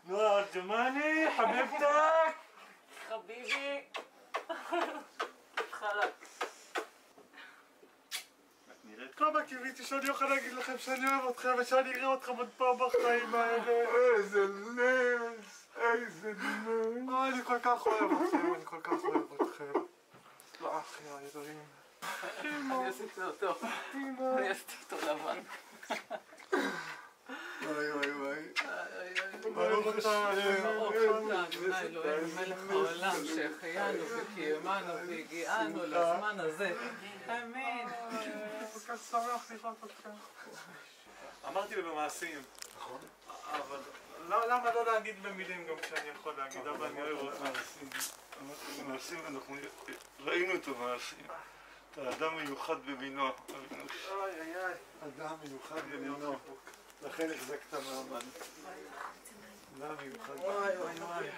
نور جماني حبيبتك حبيبي חלק. כמה קיוויתי שאני אוכל להגיד לכם שאני אוהב אתכם ושאני אראה אתכם עוד פעם בחיים האלה. איזה נס, איזה נס. אני כל כך אוהב אתכם, אני כל כך אוהב אתכם. סלח יא אלוהים. אני עשיתי אותו. אני עשיתי אותו לבן. וואי וואי וואי. ברוך השם. ברוך אתה, אדוני אלוהים מלך העולם שהחיינו וקיימנו והגיענו לזמן הזה. אמן. כל כך שמח לראות אתכם. אמרתי לו במעשים. נכון. אבל למה לא להגיד במילים גם כשאני יכול להגיד, אבל אני אוהב אותך. במעשים אנחנו ראינו את המעשים. אתה אדם מיוחד במינו. אוי אוי אוי. אדם מיוחד במינו. לכן החזקת מעמד. אדם מיוחד. וואי וואי וואי.